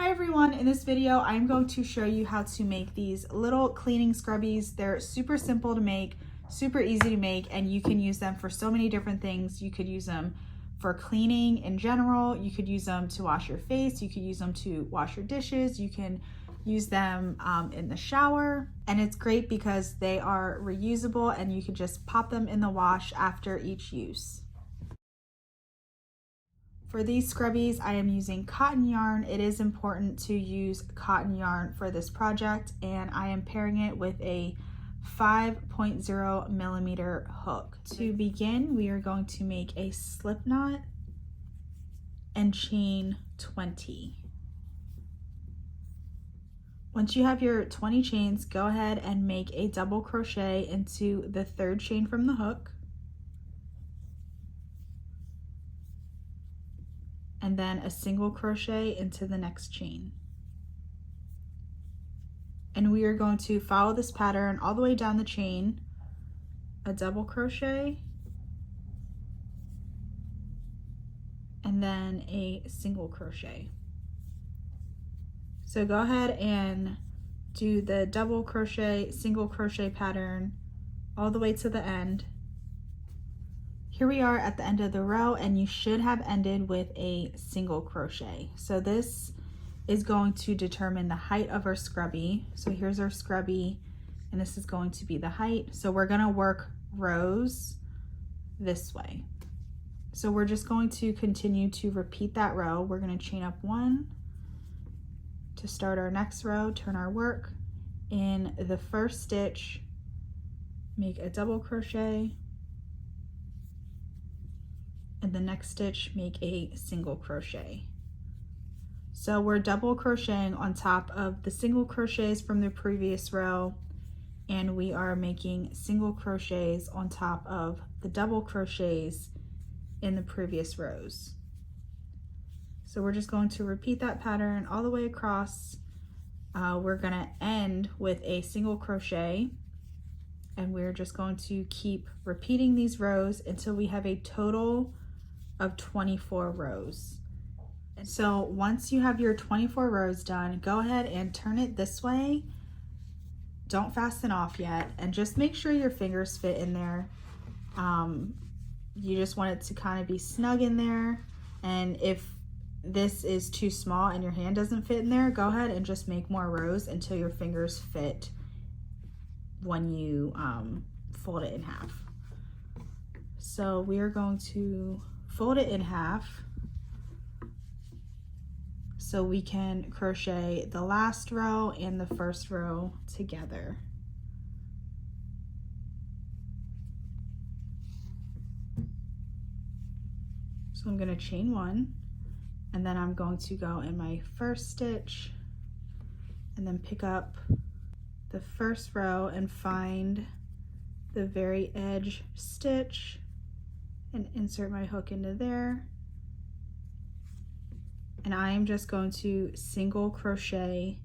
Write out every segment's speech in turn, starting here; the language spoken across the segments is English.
Hi everyone, in this video I'm going to show you how to make these little cleaning scrubbies. They're super simple to make, super easy to make, and you can use them for so many different things. You could use them for cleaning in general, you could use them to wash your face, you could use them to wash your dishes, you can use them in the shower, and it's great because they are reusable and you can just pop them in the wash after each use. For these scrubbies, I am using cotton yarn. It is important to use cotton yarn for this project, and I am pairing it with a 5.0 millimeter hook. To begin, we are going to make a slip knot and chain 20. Once you have your 20 chains, go ahead and make a double crochet into the third chain from the hook, and then a single crochet into the next chain. And we are going to follow this pattern all the way down the chain, a double crochet, and then a single crochet. So go ahead and do the double crochet, single crochet pattern all the way to the end. Here we are at the end of the row, and you should have ended with a single crochet. So this is going to determine the height of our scrubby. So here's our scrubby, and this is going to be the height. So we're gonna work rows this way. So we're just going to continue to repeat that row. We're gonna chain up one to start our next row, turn our work. In the first stitch, make a double crochet, and the next stitch make a single crochet. So we're double crocheting on top of the single crochets from the previous row, and we are making single crochets on top of the double crochets in the previous rows. So we're just going to repeat that pattern all the way across. We're gonna end with a single crochet, and we're just going to keep repeating these rows until we have a total of 24 rows. And so once you have your 24 rows done, go ahead and turn it this way. Don't fasten off yet, and just make sure your fingers fit in there. You just want it to kind of be snug in there, and if this is too small and your hand doesn't fit in there, go ahead and just make more rows until your fingers fit when you fold it in half. So we are going to fold it in half so we can crochet the last row and the first row together. So I'm going to chain one, and then I'm going to go in my first stitch and then pick up the first row and find the very edge stitch and insert my hook into there. And I am just going to single crochet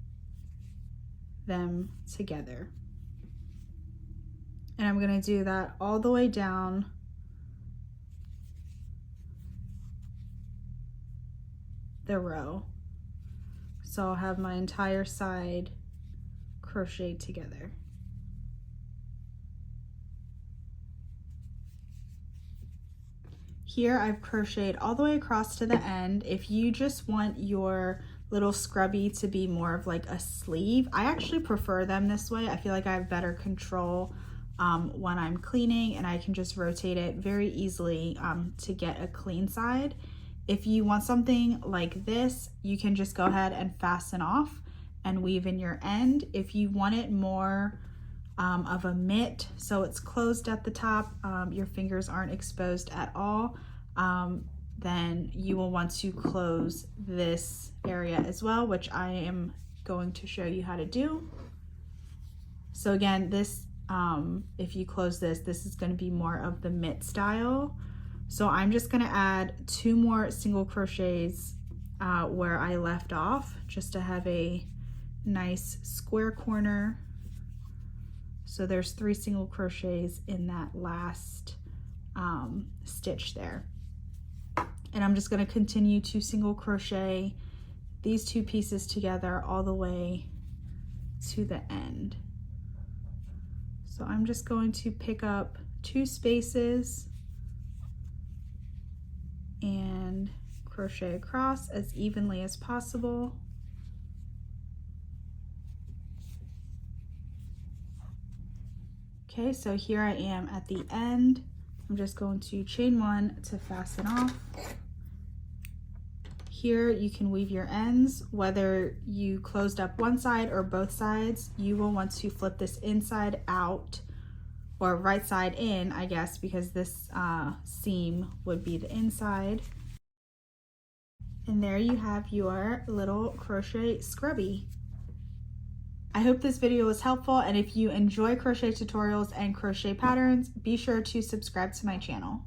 them together. And I'm going to do that all the way down the row. So I'll have my entire side crocheted together. Here I've crocheted all the way across to the end. If you just want your little scrubby to be more of like a sleeve, I actually prefer them this way. I feel like I have better control when I'm cleaning, and I can just rotate it very easily to get a clean side. If you want something like this, you can just go ahead and fasten off and weave in your end. If you want it more of a mitt, so it's closed at the top, your fingers aren't exposed at all, then you will want to close this area as well, which I am going to show you how to do. So again, this, if you close this, this is going to be more of the mitt style. So I'm just going to add 2 more single crochets where I left off, just to have a nice square corner. So there's 3 single crochets in that last stitch there. And I'm just going to continue to single crochet these two pieces together all the way to the end. So I'm just going to pick up 2 spaces and crochet across as evenly as possible. Okay, so here I am at the end. I'm just going to chain 1 to fasten off. Here you can weave your ends, whether you closed up one side or both sides. You will want to flip this inside out, or right side in, I guess, because this seam would be the inside. And there you have your little crochet scrubby. I hope this video was helpful, and if you enjoy crochet tutorials and crochet patterns, be sure to subscribe to my channel.